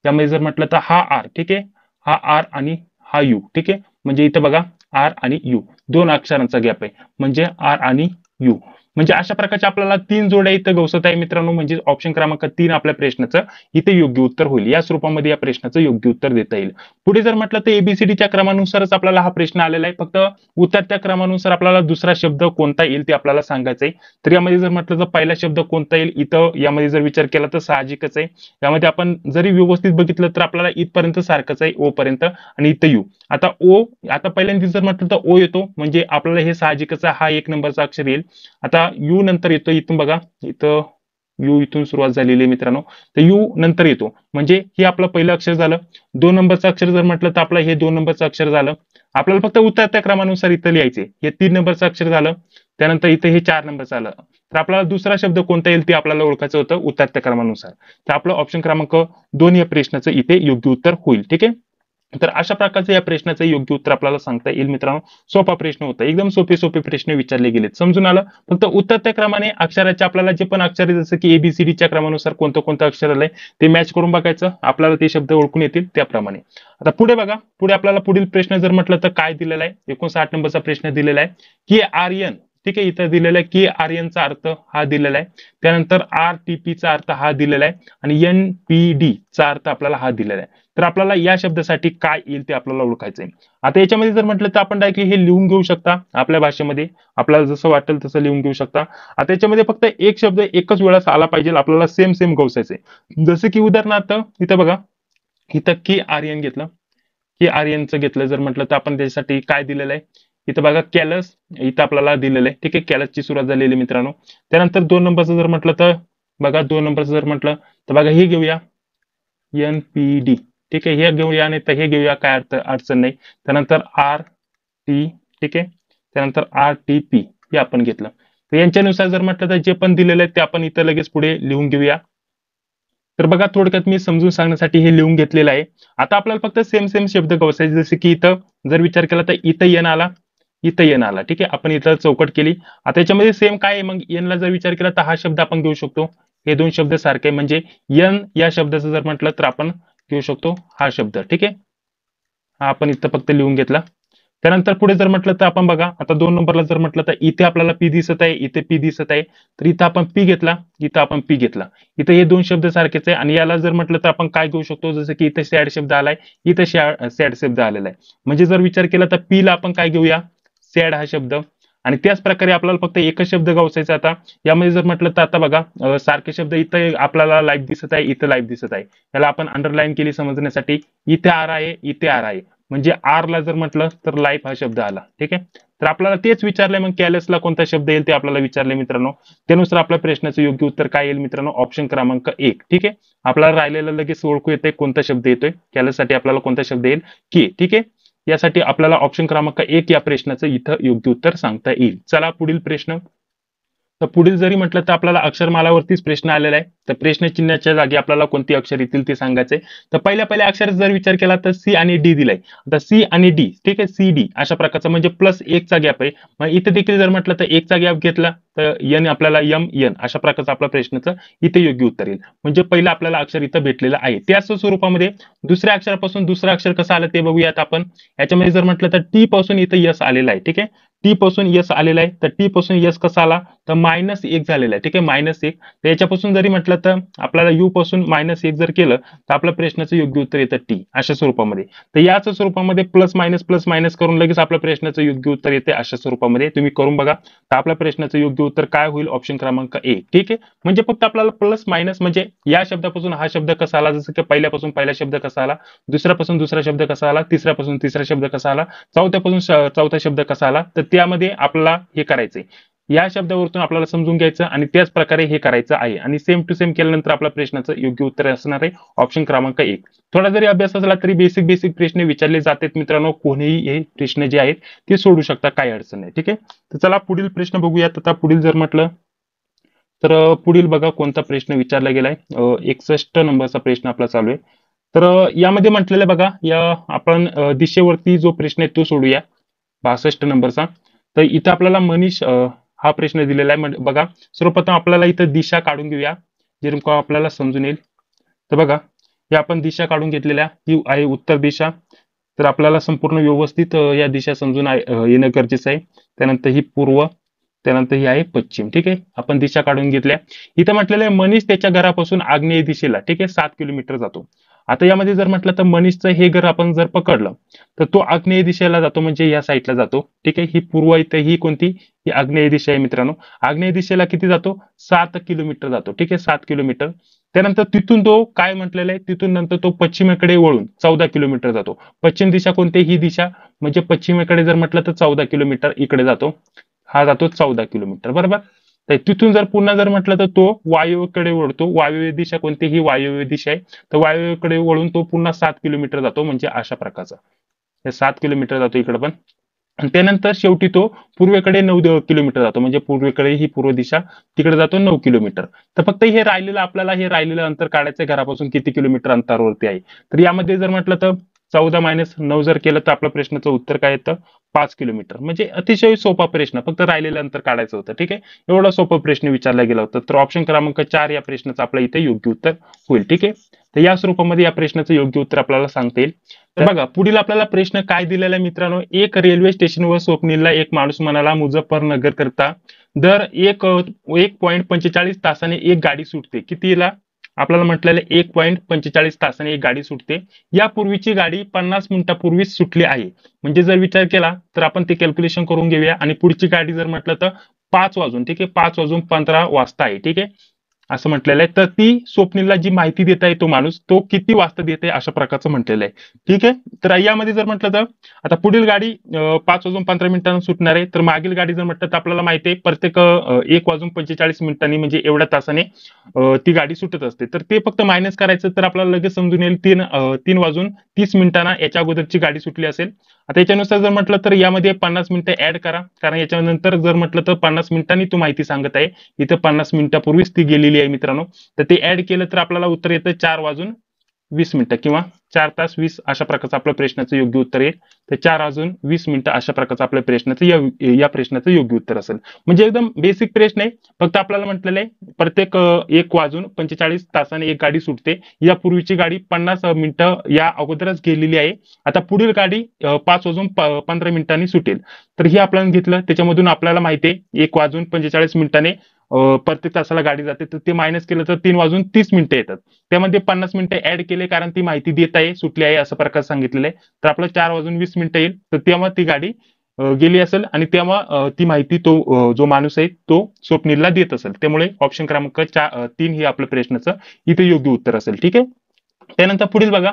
त्यामध्ये जर म्हटलं तर हा R. ठीक आहे. हा R आणि हा U. ठीक आहे. म्हणजे इथं बघा R आणि U 2 अक्षरांचा गॅप आहे. म्हणजे R आणि U. म्हणजे अशा प्रकारचे आपल्याला 3 जोड्या इथं गवसत आहे मित्रांनो. म्हणजे ऑप्शन क्रमांक 3 आपल्या प्रश्नाचं इथे योग्य उत्तर होईल. या स्वरूपामध्ये या प्रश्नाचं योग्य उत्तर देता येईल. पुढे जर म्हटलं तर ABCDच्या क्रमानुसारच आपल्याला हा प्रश्न आलेला आहे. फक्त उतरत्या क्रमानुसार आपल्याला दुसरा शब्द कोणता येईल ते आपल्याला सांगायचं आहे. तर यामध्ये जर म्हटलं तर पहिला शब्द कोणता येईल इथं यामध्ये जर विचार केला तर साहजिकच आहे. यामध्ये आपण जरी व्यवस्थित बघितलं तर आपल्याला इथपर्यंत सारखंच आहे O पर्यंत आणि इथं U. आता O आता पहिल्यांदा जर म्हटलं तर O येतो म्हणजे आपल्याला हे साहजिकच आहे. हा 1 नंबरचा अक्षर येईल. आता U नंतर येतो इथून बघा इथं यू इथून सुरुवात झालेली आहे मित्रांनो. तर यू नंतर येतो म्हणजे हे आपलं पहिलं अक्षर झालं. 2 नंबरचं अक्षर जर म्हटलं तर आपलं हे 2 नंबरचं अक्षर झालं. आपल्याला फक्त उतरत्या क्रमानुसार इथं लिहायचे. हे 3 नंबरचं अक्षर झालं. त्यानंतर इथे हे 4 नंबरचं आलं. तर आपल्याला दुसरा शब्द कोणता येईल ते आपल्याला ओळखायचं होतं उतरत्या क्रमानुसार. तर आपलं ऑप्शन क्रमांक 2 या प्रश्नाचं इथे योग्य उत्तर होईल. ठीक आहे. तर अशा प्रकारचं या प्रश्नाचं योग्य उत्तर आपल्याला सांगता येईल मित्रांनो. सोपा प्रश्न होता. एकदम सोपे प्रश्न विचारले गेलेत. समजून आलं. फक्त उतरत्या क्रमाने अक्षराचे आपल्याला जे पण अक्षर आहे जसं की एबीसीडीच्या क्रमानुसार कोणतं अक्षर आलंय ते मॅच करून बघायचं. आपल्याला ते शब्द ओळखून येतील त्याप्रमाणे. आता पुढे बघा. पुढे आपल्याला पुढील प्रश्न जर म्हटलं तर काय दिलेला आहे 59 नंबरचा प्रश्न दिलेला आहे की आर्यन. ठीक आहे. इथं दिलेला आहे की आर्यनचा अर्थ हा दिलेला आहे. त्यानंतर आरटीपीचा अर्थ हा दिलेला आहे आणि एनपीडी चा अर्थ आपल्याला हा दिलेला आहे. तर आपल्याला या शब्दासाठी काय येईल ते आपल्याला ओळखायचं आहे. आता याच्यामध्ये जर म्हटलं तर आपण डायरेक्टली हे लिहून घेऊ शकता आपल्या भाषेमध्ये. आपल्याला जसं वाटेल तसं लिहून घेऊ शकता. आता याच्यामध्ये फक्त एक शब्द एकच वेळेस आला पाहिजे. आपल्याला सेम गवसायचंय. जसं की उदाहरणार्थ इथं बघा. इथं की आर्यन घेतलं. की आर्यनचं घेतलं जर म्हटलं तर आपण त्याच्यासाठी काय दिलेलं आहे. इथं बघा कॅलस इथं आपल्याला दिलेलं आहे. ठीक आहे. कॅलसची सुरुवात झालेली मित्रांनो. त्यानंतर 2 नंबरचं जर म्हटलं तर बघा 2 नंबरचं जर म्हटलं तर बघा हे घेऊया एनपीडी. ठीक आहे. हे घेऊया आणि हे घेऊया काय अडचण नाही. त्यानंतर आर टी. ठीक आहे. त्यानंतर आर टी पी हे आपण घेतलं. तर यांच्यानुसार जर म्हटलं तर जे पण दिलेलं आहे ते आपण इथं लगेच पुढे लिहून घेऊया. तर बघा थोडक्यात मी समजून सांगण्यासाठी हे लिहून घेतलेलं आहे. आता आपल्याला फक्त सेम शब्द गवसायचे जसे की इथं जर विचार केला तर इथं एन आला. इथं एन आला. ठीक आहे. आपण इथं चौकट केली. आता याच्यामध्ये सेम काय आहे मग एनला जर विचार केला तर हा शब्द आपण घेऊ शकतो. हे 2 शब्द सारखे म्हणजे एन या शब्दाचं जर म्हटलं तर आपण घेऊ शकतो हा शब्द. ठीक आहे. हा आपण इथं फक्त लिहून घेतला. त्यानंतर पुढे जर म्हटलं तर आपण बघा आता 2 नंबरला जर म्हटलं तर इथे आपल्याला पी दिसत आहे. इथे पी दिसत आहे. तर इथं आपण पी घेतला. इथं आपण पी घेतला. इथं हे 2 शब्द सारखेच आहे आणि याला जर म्हटलं तर आपण काय घेऊ शकतो जसं की इथे सॅड शब्द आलाय. इथं सॅड शब्द आलेला आहे. म्हणजे जर विचार केला तर पी ला आपण काय घेऊया सॅड हा शब्द. आणि त्याच प्रकारे आपल्याला फक्त एकच शब्द गवसायचा. आता यामध्ये जर म्हटलं तर आता बघा सारखे शब्द इथं आपल्याला लाईफ दिसत आहे. इथं लाईफ दिसत आहे. याला आपण अंडरलाईन केली समजण्यासाठी. इथे आर आहे. इथे आर आहे. म्हणजे आर ला जर म्हटलं तर लाईफ हा शब्द आला. ठीक आहे. तर आपल्याला तेच विचारलंय मग कॅलेसला कोणता शब्द येईल ते आपल्याला विचारले मित्रांनो. त्यानुसार आपल्या प्रश्नाचं योग्य उत्तर काय येईल मित्रांनो ऑप्शन क्रमांक 1. ठीक आहे. आपल्याला राहिलेलं लगेच ओळखू येते कोणता शब्द येतोय. कॅलेससाठी आपल्याला कोणता शब्द येईल की. ठीक आहे. यासाठी आपल्याला ऑप्शन क्रमांक 1 या प्रश्नाचं इथं योग्य उत्तर सांगता येईल. चला पुढील प्रश्न. तर पुढील जरी म्हटलं तर आपल्याला अक्षरमालावरतीच प्रश्न आलेला आहे. तर प्रश्न चिन्हाच्या जागी आपल्याला कोणती अक्षर येतील ते सांगायचंय. तर पहिल्या अक्षर जर विचार केला तर सी आणि डी दिलाय. आता सी आणि डी. ठीक आहे. सी डी अशा प्रकारचा म्हणजे +1 चा गॅप आहे. मग इथे देखील जर म्हटलं तर 1 चा गॅप घेतला तर एन आपल्याला एम एन अशा प्रकारचा आपल्या प्रश्नाचं इथे योग्य उत्तर येईल. म्हणजे पहिलं आपल्याला अक्षर इथं भेटलेलं आहे. त्याच स्वरूपामध्ये दुसऱ्या अक्षरापासून दुसरं अक्षर कसं आलं ते बघूयात आपण. याच्यामध्ये जर म्हटलं तर टी पासून इथं यस आलेला आहे. ठीक आहे. टी पासून यस आलेला आहे. तर टी पासून यस कसा आला तर -1 झालेला आहे. ठीक आहे. -1. तर याच्यापासून जरी म्हटलं तर आपल्याला यू पासून -1 जर केलं तर आपल्या प्रश्नाचं योग्य उत्तर येतं टी अशा स्वरूपामध्ये. तर याच स्वरूपामध्ये प्लस मायनस करून लगेच आपल्या प्रश्नाचं योग्य उत्तर येते अशा स्वरूपामध्ये तुम्ही करून बघा. तर आपल्या प्रश्नाचं योग्य उत्तर काय होईल ऑप्शन क्रमांक 1. ठीक आहे. म्हणजे फक्त आपल्याला प्लस मायनस म्हणजे या शब्दापासून हा शब्द कसा आला जसं की पहिल्यापासून पहिला शब्द कसा आला. दुसऱ्यापासून दुसरा शब्द कसा आला. तिसऱ्यापासून तिसरा शब्द कसा आला. चौथ्यापासून चौथा शब्द कसा आला. तर त्यामध्ये आपल्याला हे करायचंय. या शब्दावरून आपल्याला समजून घ्यायचं आणि त्याच प्रकारे हे करायचं आहे आणि सेम टू सेम केल्यानंतर आपल्या प्रश्नाचं योग्य उत्तर असणार आहे ऑप्शन क्रमांक 1. थोडा जरी अभ्यास असला तरी बेसिक प्रश्न विचारले जातात मित्रांनो. कोणीही हे प्रश्न जे आहेत ते सोडू शकता. काही अडचण नाही. ठीक आहे. तर चला पुढील प्रश्न बघूयात. आता पुढील जर म्हटलं तर पुढील बघा कोणता प्रश्न विचारला गेलाय. 61 नंबरचा प्रश्न आपला चालू आहे. तर यामध्ये म्हटलेलं बघा या आपण दिशेवरती जो प्रश्न आहे तो सोडूया 62 नंबरचा. तर इथं आपल्याला मनीष हा प्रश्न दिलेला आहे. बघा सर्वप्रथम आपल्याला इथं दिशा काढून घेऊया जेणेकरून आपल्याला समजून येईल. तर बघा हे आपण दिशा काढून घेतलेल्या ही आहे उत्तर दिशा. तर आपल्याला संपूर्ण व्यवस्थित या दिशा समजून येणं गरजेचं आहे. त्यानंतर ही पूर्व. त्यानंतर ही आहे पश्चिम. ठीक आहे. आपण दिशा काढून घेतल्या. इथं म्हटलेलं आहे मनीष त्याच्या घरापासून आग्नेय दिशेला ठीक आहे 7 किलोमीटर जातो. आता यामध्ये जर म्हटलं तर मनीषचं हे घर आपण जर पकडलं तर तो आग्नेय दिशेला जातो म्हणजे या साईडला जातो. ठीक आहे. ही पूर्व इथे ही कोणती ही आग्नेय दिशा आहे मित्रांनो. आग्नेय दिशेला किती जातो 7 किलोमीटर जातो. ठीक आहे. 7 किलोमीटर. त्यानंतर तिथून तो काय म्हटलेलं आहे तिथून नंतर तो पश्चिमेकडे वळून 14 किलोमीटर जातो. पश्चिम दिशा कोणती ही दिशा म्हणजे पश्चिमेकडे जर म्हटलं तर 14 किलोमीटर इकडे जातो. हा जातो 14 किलोमीटर बरोबर. तर तिथून जर पुन्हा जर म्हटलं तर तो वायव्येकडे वळतो. वायव्य दिशा कोणती? ही वायव्य दिशा आहे. तर वायव्येकडे वळून तो पुन्हा 7 किलोमीटर जातो, म्हणजे अशा प्रकारचा. हे 7 किलोमीटर जातो इकडे पण. आणि त्यानंतर शेवटी तो पूर्वेकडे 9 किलोमीटर जातो, म्हणजे पूर्वेकडे ही पूर्व दिशा, तिकडे जातो 9 किलोमीटर. तर फक्त हे राहिलेलं आपल्याला हे राहिलेलं अंतर काढायचं घरापासून किती किलोमीटर अंतरावरती आहे. तर यामध्ये जर म्हटलं तर 14 - 9 जर केलं तर आपल्या प्रश्नाचं उत्तर काय येतं? 5 किलोमीटर. म्हणजे अतिशय सोपा प्रश्न, फक्त राहिलेलं अंतर काढायचं होतं. ठीक आहे, एवढा सोपा प्रश्न विचारला गेला होता. तर ऑप्शन क्रमांक 4 या प्रश्नाचं आपलं इथे योग्य उत्तर होईल. ठीक आहे, तर या स्वरूपामध्ये या प्रश्नाचं योग्य उत्तर आपल्याला सांगता येईल. तर बघा पुढील आपल्याला प्रश्न काय दिलेला आहे मित्रांनो. एक रेल्वे स्टेशनवर स्वप्नीलला एक माणूस म्हणाला, मुझफ्फरनगर करता दर 1.45 तासाने एक गाडी सुटते. कितीला? आपल्याला म्हटलेलं 1.45 तासाने एक गाडी सुटते. यापूर्वीची गाडी 50 मिनिटापूर्वीच सुटली आहे. म्हणजे जर विचार केला तर आपण ते कॅल्क्युलेशन करून घेऊया. आणि पुढची गाडी जर म्हटलं तर 5 वाजून, ठीक आहे, 5:15 वाजता आहे. ठीक आहे, असं म्हटलेलं आहे. तर ती स्वप्नीलला जी माहिती देत आहे तो माणूस, तो किती वाजता देते अशा प्रकारचं म्हटलेलं आहे. ठीक आहे, तर यामध्ये जर म्हटलं तर आता पुढील गाडी 5:15 सुटणार आहे. तर मागील गाडी जर म्हटलं तर आपल्याला माहिती आहे प्रत्येक 1:45 म्हणजे एवढ्या तासाने ती गाडी सुटत असते. तर ते फक्त मायनस करायचं तर आपल्याला लगेच समजून येईल 3:30 याच्या अगोदरची गाडी सुटली असेल. आता याच्यानुसार जर म्हटलं तर यामध्ये 50 मिनिटं ऍड करा, कारण याच्यानंतर जर म्हटलं तर 50 मिनिटांनी तू माहिती सांगत आहे. इथं 50 मिनिटापूर्वीच ती गेलेली आहे मित्रांनो. तर ते ऍड केलं तर आपल्याला उत्तर येतं 4:20 किंवा 4:20 अशा प्रकारचं आपल्या प्रश्नाचं योग्य उत्तर येईल. तर 4:20 अशा प्रकारचं आपल्या प्रश्नाचं या प्रश्नाचं योग्य उत्तर असेल. म्हणजे एकदम बेसिक प्रश्न आहे. फक्त आपल्याला म्हटलेलं आहे प्रत्येक 1:45 तासाने एक गाडी सुटते. यापूर्वीची गाडी 50 मिनिटं या अगोदरच गेलेली आहे. आता पुढील गाडी 5:15 सुटेल. तर हे आपल्याला घेतलं, त्याच्यामधून आपल्याला माहिती आहे 1:45 प्रत्येक तासाला गाडी जाते. तर ते मायनस केलं तर 3:30 येतात. त्यामध्ये 50 मिनिटं ऍड केले, कारण ती माहिती देत आहे सुटली आहे असं प्रकार सांगितलेलं आहे. तर आपलं 4:20 येईल. तर तेव्हा ती गाडी गेली असेल आणि तेव्हा ती माहिती तो जो माणूस आहे तो स्वप्नीलला देत असेल. त्यामुळे ऑप्शन क्रमांक 3 हे आपल्या प्रश्नाचं इथे योग्य उत्तर असेल. ठीक आहे, त्यानंतर पुढील बघा.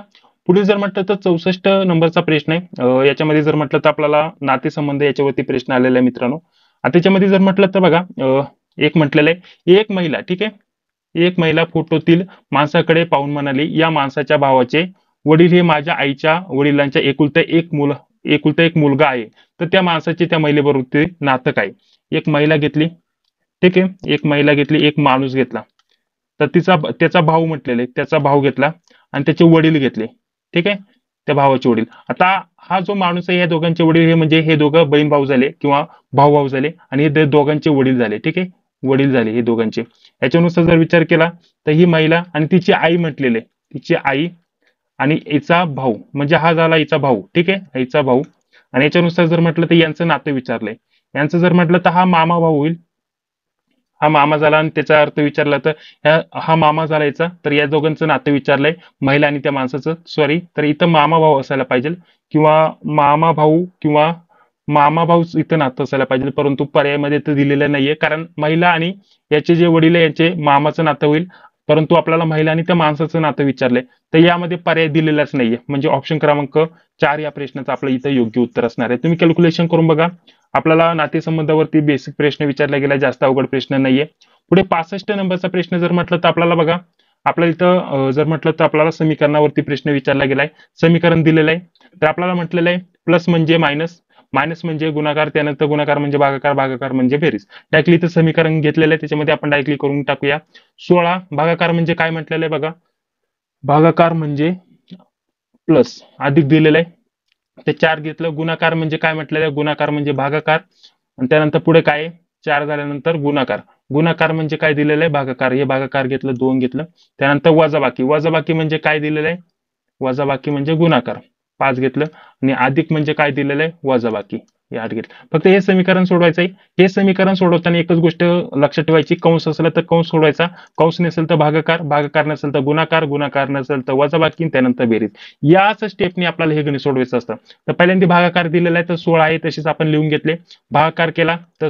पुढील जर म्हटलं तर 64 नंबरचा प्रश्न आहे. याच्यामध्ये जर म्हटलं तर आपल्याला नातेसंबंध याच्यावरती प्रश्न आलेला आहे मित्रांनो. आता त्याच्यामध्ये जर म्हटलं तर बघा, एक म्हटलेलं आहे एक महिला, ठीक आहे, एक महिला फोटोतील माणसाकडे पाहून म्हणाली, या माणसाच्या भावाचे वडील हे माझ्या आईच्या वडिलांच्या एकुलता एक मुलगा आहे. तर त्या माणसाचे त्या महिलेबरोबर नातं काय? एक महिला घेतली, ठीक आहे, एक महिला घेतली, एक माणूस घेतला. तर त्याचा भाऊ म्हटलेला आहे, त्याचा भाऊ घेतला आणि त्याचे वडील घेतले. ठीक आहे, त्या भावाचे वडील. आता हा जो माणूस आहे या दोघांचे वडील हे म्हणजे हे दोघं बहीण भाऊ झाले किंवा भाऊ भाऊ झाले आणि हे दोघांचे वडील झाले. ठीक आहे, वडील झाले हे दोघांचे. याच्यानुसार जर विचार केला तर ही महिला आणि तिची आई म्हटलेले, तिची आई आणि हिचा भाऊ, म्हणजे हा झाला हिचा भाऊ. ठीक आहे, हिचा भाऊ. आणि याच्यानुसार जर म्हटलं तर यांचं नातं विचारलंय. यांचं जर म्हटलं तर हा मामा भाऊ होईल. हा मामा झाला आणि त्याचा अर्थ विचारला तर हा मामा झाला याचा. तर या दोघांचं नातं विचारलंय, महिला आणि त्या माणसाचं. सॉरी, तर इथं मामा भाऊ असायला पाहिजे किंवा मामा भाऊ इथं नातं असायला पाहिजे, परंतु पर्यायामध्ये तर दिलेलं नाहीये, कारण महिला आणि याचे जे वडील आहे यांचे मामाचं नातं होईल. परंतु आपल्याला महिला आणि त्या माणसाचं नातं विचारलंय, तर यामध्ये पर्याय दिलेलाच नाहीये. म्हणजे ऑप्शन क्रमांक 4 या प्रश्नाचं आपलं इथं योग्य उत्तर असणार आहे. तुम्ही कॅल्क्युलेशन करून बघा. आपल्याला नातेसंबंधावरती बेसिक प्रश्न विचारला गेला, जास्त अवघड प्रश्न नाहीये. पुढे 65 नंबरचा प्रश्न जर म्हटलं तर आपल्याला बघा, आपल्याला इथं जर म्हटलं तर आपल्याला समीकरणावरती प्रश्न विचारला गेलाय. समीकरण दिलेलं आहे. तर आपल्याला म्हटलेलं आहे प्लस म्हणजे मायनस, मायनस म्हणजे गुणाकार, त्यानंतर गुणाकार म्हणजे भागाकार, भागाकार म्हणजे बेरीज. डायरेक्टली इथं समीकरण घेतलेलं आहे, त्याच्यामध्ये आपण डायरेक्टली करून टाकूया. 16 भागाकार म्हणजे काय म्हटलेलं आहे बघा, भागाकार म्हणजे प्लस अधिक दिलेलं आहे. ते 4 घेतलं. गुणाकार म्हणजे काय म्हटलेलं आहे, गुणाकार म्हणजे भागाकार. आणि त्यानंतर पुढे काय 4 झाल्यानंतर गुणाकार. गुणाकार म्हणजे काय दिलेलं आहे, भागाकार. हे भागाकार घेतलं, 2 घेतलं. त्यानंतर वजाबाकी. वजाबाकी म्हणजे काय दिलेलं आहे, वजाबाकी म्हणजे गुणाकार, 5 घेतलं. आणि अधिक म्हणजे काय दिलेलं आहे, वजाबाकी, हे 8 घेतलं. फक्त हे समीकरण सोडवायचं आहे. हे समीकरण सोडवताना एकच गोष्ट लक्षात ठेवायची, कंस असला तर कंस सोडवायचा, कंस नसेल तर भागाकार, भागाकार नसेल तर गुणाकार, गुणाकार नसेल तर वजाबाकी, त्यानंतर बेरीज. याच स्टेपने आपल्याला हे गणित सोडवायचं असतं. तर पहिल्यांदा भागाकार दिलेला आहे तर 16 आहे, तसेच आपण लिहून घेतले. भागाकार केला तर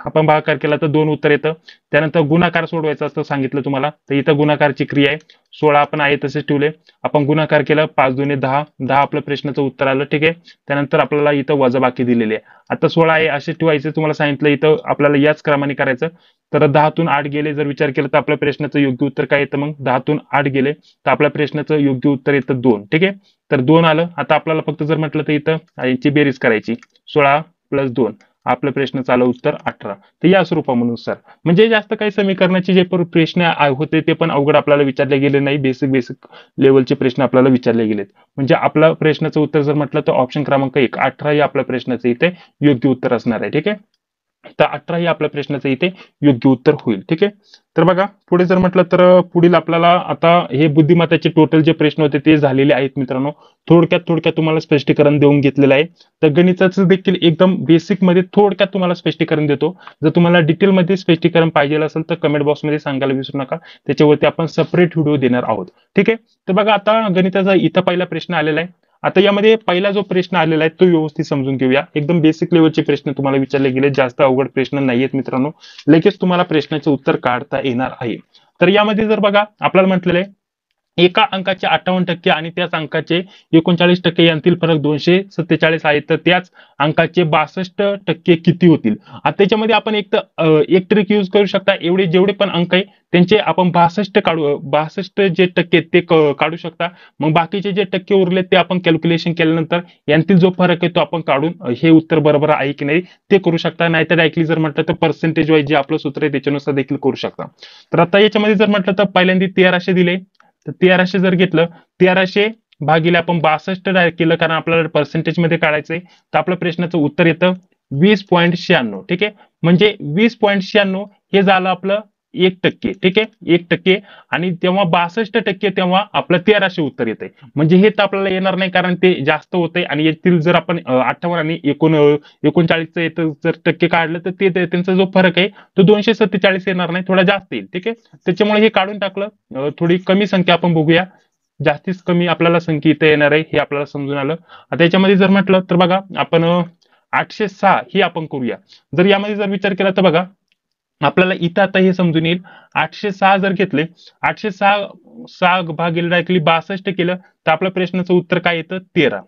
आपण भागाकार केला तर 2 उत्तर येतं. त्यानंतर गुणाकार सोडवायचा असतं सांगितलं तुम्हाला, तर इथं गुणाकारची क्रिया आहे. 16 आपण आहे तसेच ठेवले. आपण गुणाकार केला 5 दुने 10, 10 आपलं प्रश्नाचं उत्तर आलं. ठीक आहे. त्यानंतर आपल्याला इथं वजाबाकी दिलेली आहे. आता 16 आहे असे ठेवायचे, तुम्हाला सांगितलं इथं आपल्याला याच क्रमाने करायचं. तर 10तून 8 गेले जर विचार केला तर आपल्या प्रश्नाचं योग्य उत्तर काय येतं? मग 10तून 8 गेले तर आपल्या प्रश्नाचं योग्य उत्तर येतं 2. ठीक आहे. तर 2 आलं. आता आपल्याला फक्त जर म्हटलं तर इथं यांची बेरीज करायची. 16 + 2 आपलं प्रश्नाचं आलं उत्तर 18. तर या स्वरूपानुसार म्हणजे जास्त काही समीकरणाचे जे प्रश्न होते ते पण अवघड आपल्याला विचारले गेले नाही. बेसिक लेवलचे प्रश्न आपल्याला विचारले गेलेत. म्हणजे आपला प्रश्नाचं उत्तर जर म्हटलं तर ऑप्शन क्रमांक 1 18 हे आपल्या प्रश्नाचं इथे योग्य उत्तर असणार आहे. ठीक आहे. तर 18 हे आपल्या प्रश्नाचं इथे योग्य उत्तर होईल. ठीक आहे. तर बघा पुढे जर म्हटलं तर पुढील आपल्याला आता हे बुद्धिमत्ताचे टोटल जे प्रश्न होते ते झालेले आहेत मित्रांनो. थोडक्यात तुम्हाला स्पष्टीकरण देऊन घेतलेलं आहे. तर गणिताचं देखील एकदम बेसिक मध्ये थोडक्यात तुम्हाला स्पष्टीकरण देतो. जर तुम्हाला डिटेलमध्ये स्पष्टीकरण पाहिजे असेल तर कमेंट बॉक्समध्ये सांगायला विसरू नका. त्याच्यावरती आपण सेपरेट व्हिडिओ देणार आहोत. ठीक आहे. तर बघा आता गणिताचा इथं पहिला प्रश्न आलेला आहे. आता यामध्ये पहिला जो प्रश्न आलेला आहे तो व्यवस्थित समजून घेऊया. एकदम बेसिक लेवलचे प्रश्न तुम्हाला विचारले गेले, जास्त अवघड प्रश्न नाहीयेत मित्रांनो. लगेच तुम्हाला प्रश्नाचे उत्तर काढता येणार आहे. तर यामध्ये जर बघा आपल्याला म्हटलेलं आहे एका अंकाचे 58% आणि त्याच अंकाचे 39% यांतील फरक 247 आहे, तर त्याच अंकाचे 62% किती होतील? आता त्याच्यामध्ये आपण एक ट्रिक यूज करू शकता. एवढे जेवढे पण अंक आहे त्यांचे आपण 62 काढू, 62 जे टक्के ते काढू शकता. मग बाकीचे जे टक्के उरले ते आपण कॅल्क्युलेशन केल्यानंतर यांतील जो फरक आहे तो आपण काढून हे उत्तर बरोबर आहे की नाही ते करू शकता. नाहीतर डायरेक्टली जर म्हटलं तर पर्सेंटेज वाईज जे आपलं सूत्र आहे त्याच्यानुसार देखील करू शकता. तर आता याच्यामध्ये जर म्हटलं तर पहिल्यांदा 1300 दिले, तर 1300 जर घेतलं 1300 भागिले आपण 62 केलं कारण आपल्याला पर्सेंटेज मध्ये काढायचंय. तर आपल्या प्रश्नाचं उत्तर येतं 20.96. ठीक आहे. म्हणजे 20.96 हे झालं आपलं 1%. ठीक आहे. 1% आणि तेव्हा 62% तेव्हा आपलं 1300 उत्तर येते. म्हणजे हे तर आपल्याला येणार नाही कारण ते जास्त होते आणि यातील जर आपण 58 आणि 39 येतं जर टक्के काढलं तर ते त्यांचा जो फरक आहे तो 247 येणार नाही, थोडा जास्त येईल. ठीक आहे. त्याच्यामुळे हे काढून टाकलं. थोडी कमी संख्या आपण बघूया. जास्तीच कमी आपल्याला संख्या इथे येणार आहे हे आपल्याला समजून आलं. आता याच्यामध्ये जर म्हटलं तर बघा आपण 806 ही आपण करूया. जर यामध्ये जर विचार केला तर बघा आपल्याला इथं आता हे समजून येईल. 806 जर घेतले, 806 भागिले डायरेक्टली 62 केलं तर आपल्या प्रश्नाचं उत्तर काय येतं? 13.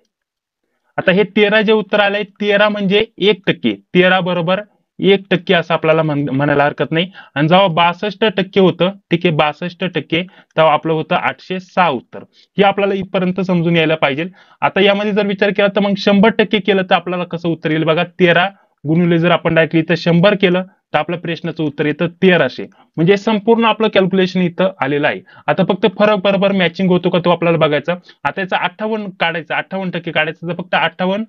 आता हे 13 जे उत्तर आलंय 13 म्हणजे 1%. 13 बरोबर 1% असं आपल्याला म्हणायला हरकत नाही. आणि जेव्हा 62% होतं, ठीक आहे, 62% तेव्हा आपलं होतं 806 उत्तर. हे आपल्याला इथपर्यंत समजून यायला पाहिजे. आता यामध्ये जर विचार केला तर मग 100% केलं तर आपल्याला कसं उत्तर येईल बघा. 13 गुणिले जर आपण डायरेक्टली इथं 100 केलं तर आपल्या प्रश्नाचं उत्तर येतं 1300. म्हणजे संपूर्ण आपलं कॅल्क्युलेशन इथं आलेलं आहे. आता फक्त फरक बरोबर मॅचिंग होतो का तो आपल्याला बघायचा. आता याचा 58 काढायचं, 58% काढायचं, तर फक्त 58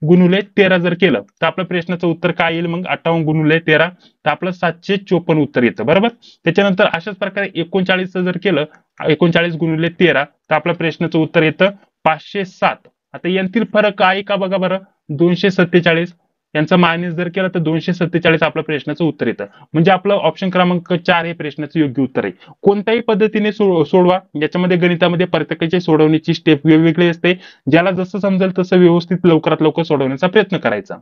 गुणिले 13 जर केलं तर आपल्या प्रश्नाचं उत्तर काय येईल? मग 58 गुणिले 13 तर आपलं 754 उत्तर येतं. बरोबर. त्याच्यानंतर अशाच प्रकारे 39 जर केलं, 39 गुणिले 13 तर आपल्या प्रश्नाचं उत्तर येतं 507. आता यांतील फरक आहे का बघा बरं. 247 यांचा मायनस जर केला तर 247 आपल्या प्रश्नाचं उत्तर येतं. म्हणजे आपलं ऑप्शन क्रमांक 4 हे प्रश्नाचं योग्य उत्तर आहे. कोणत्याही पद्धतीने सोडवा. याच्यामध्ये गणितामध्ये प्रत्येकाची सोडवण्याची स्टेप वेगवेगळी असते. ज्याला जसं समजेल तसं व्यवस्थित लवकरात लवकर सोडवण्याचा प्रयत्न करायचा.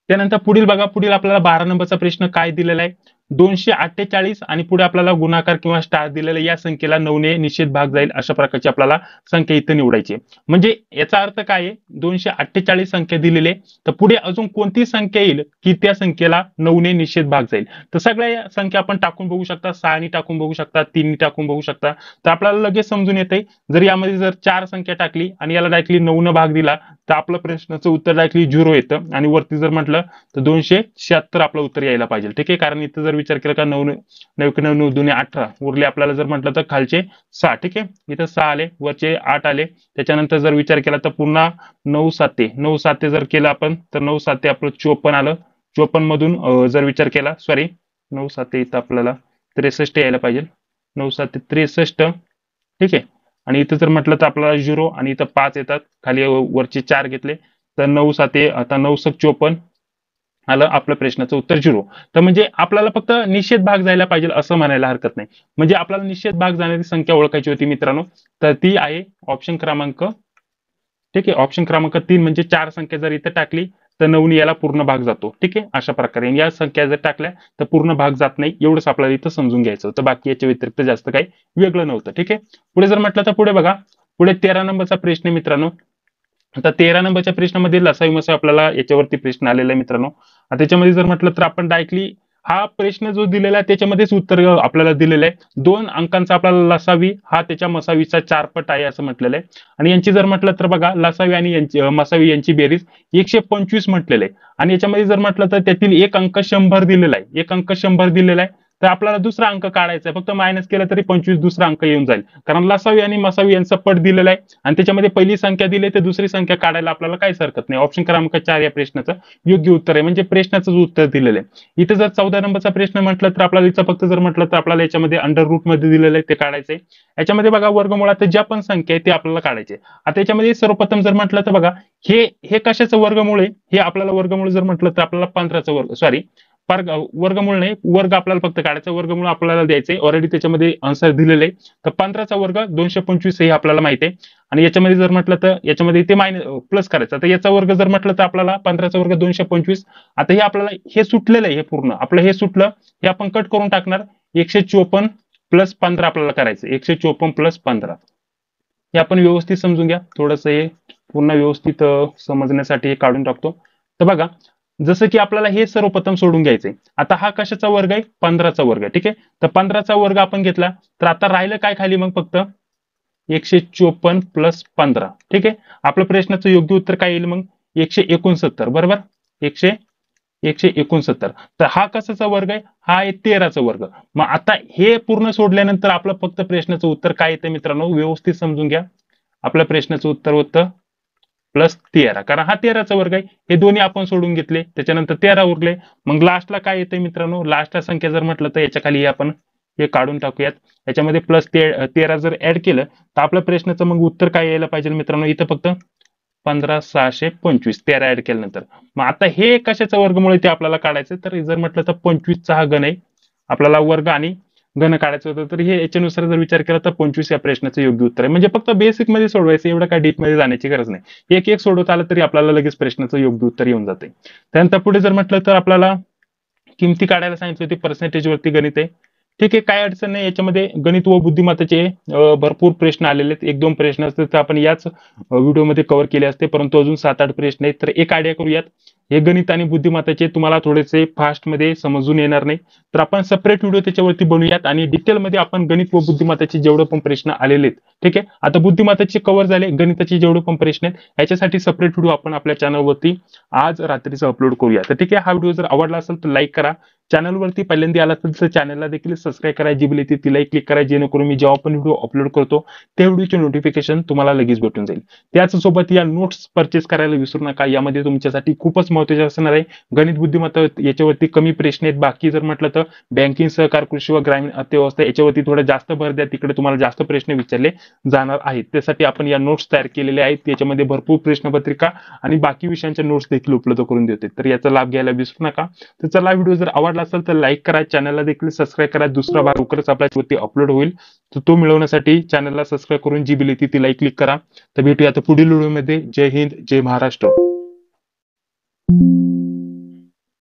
त्यानंतर पुढील बघा, पुढील आपल्याला 12 नंबरचा प्रश्न काय दिलेला आहे? 248 आणि पुढे आपल्याला गुणाकार किंवा स्टार दिलेला या संख्येला 9 ने निषेध भाग जाईल अशा प्रकारची आपल्याला संख्या इथं निवडायची. म्हणजे याचा अर्थ काय आहे? 248 संख्या दिलेली आहे, तर पुढे अजून कोणती संख्या येईल की त्या संख्येला 9 ने निषेध भाग जाईल? तर सगळ्या संख्या आपण टाकून बघू शकता. 6 ने टाकून बघू शकता, 3 ने टाकून बघू शकता. तर आपल्याला लगेच समजून येते. जर यामध्ये जर 4 संख्या टाकली आणि याला डायरेक्टली 9 न भाग दिला तर आपलं प्रश्नाचं उत्तर डायरेक्टली 0 येतं. आणि वरती जर म्हटलं तर 276 आपलं उत्तर यायला पाहिजे. ठीक आहे. कारण इथं जर विचार केला का 9 9 दुने 18 उरले, आपल्याला जर म्हटलं तर खालचे 6. ठीक आहे. इथं 6 आले, वरचे 8 आले. त्याच्यानंतर जर विचार केला तर पुन्हा 9 7 जर केलं आपण तर 9 7 आपलं 54 आलं. 54 मधून जर विचार केला, सॉरी 9 7 इथं आपल्याला 63 यायला पाहिजे. 9 7 63. ठीक आहे. आणि इथं जर म्हटलं तर आपल्याला 0 आणि इथं 5 येतात. खाली वरचे 4 घेतले तर 9 7 आता 9 54 आलं. आपल्या प्रश्नाचं उत्तर 0. तर म्हणजे आपल्याला फक्त निषेध भाग जायला पाहिजे असं म्हणायला हरकत नाही. म्हणजे आपल्याला निषेध भाग जाणारी संख्या ओळखायची होती मित्रांनो. तर ती आहे ऑप्शन क्रमांक, ठीक आहे, ऑप्शन क्रमांक 3. म्हणजे 4 संख्या जर इथं टाकली तर 9 याला पूर्ण भाग जातो. ठीक आहे, अशा प्रकारे या संख्या जर टाकल्या तर पूर्ण भाग जात नाही, एवढंच आपल्याला इथं समजून घ्यायचं होतं. बाकी याच्या व्यतिरिक्त जास्त काही वेगळं नव्हतं. ठीक आहे, पुढे जर म्हटलं तर पुढे बघा, पुढे 13 नंबरचा प्रश्न आहे मित्रांनो. आता 13 नंबरच्या प्रश्नामध्ये लसावी मसावी आपल्याला याच्यावरती प्रश्न आलेला आहे मित्रांनो. आता त्याच्यामध्ये जर म्हटलं तर आपण डायरेक्टली हा प्रश्न जो दिलेला आहे त्याच्यामध्येच उत्तर आपल्याला दिलेलं आहे. 2 अंकांचा आपल्याला लसावी हा त्याच्या मसावीचा 4 पट आहे असं म्हटलेलं आहे. आणि यांची जर म्हटलं तर बघा, लसावी आणि यांची मसावी यांची बेरीज 125 म्हटलेलं आहे. आणि याच्यामध्ये जर म्हटलं तर त्यातील एक अंक 100 दिलेला आहे, एक अंक 100 दिलेला आहे. तर आपल्याला दुसरा अंक काढायचा आहे, फक्त मायनस केलं तरी 25 दुसरा अंक येऊन जाईल, कारण लसावी आणि मसावी यांचा पट दिलेला आहे आणि त्याच्यामध्ये पहिली संख्या दिली तर दुसरी संख्या काढायला आपल्याला काहीच हरकत नाही. ऑप्शन क्रमांक 4 या प्रश्नाचं योग्य उत्तर आहे, म्हणजे प्रश्नाचं उत्तर दिलेलं आहे. इथं जर 14 नंबरचा प्रश्न म्हटलं तर आपल्याला इथं फक्त जर म्हटलं तर आपल्याला याच्यामध्ये अंडर रूट मध्ये दिलेलं आहे ते काढायचंय. याच्यामध्ये बघा वर्गमुळात ज्या पण संख्या आहे ते आपल्याला काढायचे. आता याच्यामध्ये सर्वप्रथम जर म्हटलं तर बघा, हे हे कशाचं वर्गमूळ आहे, हे आपल्याला वर्गमूळ जर म्हटलं तर आपल्याला 15चं वर्ग, सॉरी वर्गमूळ नाही, वर्ग आपल्याला फक्त काढायचं, वर्गमूळ आपल्याला द्यायचंय. ऑलरेडी त्याच्यामध्ये आन्सर दिलेले आहे. तर 15चा वर्ग 225 हे आपल्याला माहिती आहे. आणि याच्यामध्ये जर म्हटलं तर याच्यामध्ये ते प्लस करायचं. तर याचा वर्ग जर म्हटलं तर आपल्याला 15चा वर्ग 225. आता हे आपल्याला हे सुटलेलं आहे, हे पूर्ण आपलं हे सुटलं, हे आपण कट करून टाकणार. 154 प्लस 15 आपल्याला करायचं, 154 प्लस 15. हे आपण व्यवस्थित समजून घ्या, थोडंसं हे पूर्ण व्यवस्थित समजण्यासाठी हे काढून टाकतो. तर बघा, जसं की आपल्याला हे सर्वप्रथम सोडून घ्यायचंय. आता हा कशाचा वर्ग आहे, 15चा वर्ग. ठीक आहे, तर 15चा वर्ग आपण घेतला तर आता राहिलं काय खाली मग फक्त 154 प्लस 15. ठीक आहे, आपलं प्रश्नाचं योग्य उत्तर काय येईल मग 169. बरोबर, 169. तर हा कशाचा वर्ग आहे, हा आहे 13चा वर्ग. मग आता हे पूर्ण सोडल्यानंतर आपलं फक्त प्रश्नाचं उत्तर काय येतं मित्रांनो, व्यवस्थित समजून घ्या. आपल्या प्रश्नाचं उत्तर होतं प्लस 13, कारण हा 13चा वर्ग आहे. हे दोन्ही आपण सोडून घेतले, त्याच्यानंतर 13 उरले. मग लास्टला काय येतंय मित्रांनो, लास्टला संख्या जर म्हटलं तर याच्या खाली आपण हे काढून टाकूयात. याच्यामध्ये प्लस 13 जर ऍड केलं तर आपल्या प्रश्नाचं मग उत्तर काय यायला पाहिजे मित्रांनो, इथं फक्त 15,625 13 ऍड केल्यानंतर. मग आता हे कशाचं वर्गमूळ आहे ते आपल्याला काढायचं. तर जर म्हटलं तर 25चा हा घन आहे, आपल्याला वर्ग आणि घन काढायचं होतं. तर हे याच्यानुसार जर विचार केला तर 25 या प्रश्नाचं योग्य उत्तर आहे. म्हणजे फक्त बेसिक मध्ये सोडवायचं, एवढं काय डीप मध्ये जाण्याची गरज नाही. एक एक सोडवत आलं तरी आपल्याला लगेच प्रश्नाचं योग्य उत्तर येऊन जाते. त्यानंतर पुढे जर म्हटलं तर आपल्याला किमती काढायला सांगितली होती, पर्सेंटेज वरती गणित आहे. ठीक आहे, काय अडचण नाही. याच्यामध्ये गणित व बुद्धिमत्तेचे भरपूर प्रश्न आलेले आहेत. 1-2 प्रश्न असते तर आपण याच व्हिडिओमध्ये कव्हर केले असते, परंतु अजून 7-8 प्रश्न आहेत. तर एक आयडिया करूयात, हे गणित आणि बुद्धिमत्तेचे तुम्हाला थोडेसे फास्ट मध्ये समजून येणार नाही, तर आपण सेपरेट व्हिडिओ त्याच्यावरती बनवूयात आणि डिटेलमध्ये आपण गणित व बुद्धिमत्तेचे जेवढे पण प्रश्न आलेले आहेत. ठीक आहे, आता बुद्धिमत्तेचे कव्हर झाले, गणिताचे जेवढे पण प्रश्न आहेत याच्यासाठी सेपरेट व्हिडिओ आपण आपल्या चॅनलवरती आज रात्रीचा अपलोड करूया. तर ठीक आहे, हा व्हिडिओ जर आवडला असेल तर लाईक करा. चॅनलवरती पहिल्यांदा आला तर चॅनलला देखील सबस्क्राईब करा, जी बिल तिलाही क्लिक करा, जेणेकरून मी जेव्हा पण व्हिडिओ अपलोड करतो त्या व्हिडिओचे नोटिफिकेशन तुम्हाला लगेच भेटून जाईल. त्याचसोबत या नोट्स परचेस करायला विसरू नका, यामध्ये तुमच्यासाठी खूपच महत्त्वाचे असणार आहे. गणित बुद्धिमत्ता याच्यावरती कमी प्रश्न आहेत, बाकी जर म्हटलं तर बँकिंग, सहकार, कृषी व ग्रामीण अर्थव्यवस्था याच्यावरती थोडं जास्त भर द्या, तिकडे तुम्हाला जास्त प्रश्न विचारले जाणार आहेत. त्यासाठी आपण या नोट्स तयार केलेल्या आहेत, त्याच्यामध्ये भरपूर प्रश्नपत्रिका आणि बाकी विषयांच्या नोट्स देखील उपलब्ध करून देते. तर याचा लाभ घ्यायला विसरू नका. तर चला, व्हिडिओ जर आवडला असेल तर लाईक करा, चॅनलला देखील सबस्क्राईब करा. दुसरा भाग लवकरच आपल्यावरती अपलोड होईल, तर तो मिळवण्यासाठी चॅनलला सबस्क्राईब करून जी बिल तिलाही क्लिक करा. तर भेटूया आता पुढील व्हिडिओमध्ये. जय हिंद, जय महाराष्ट्र.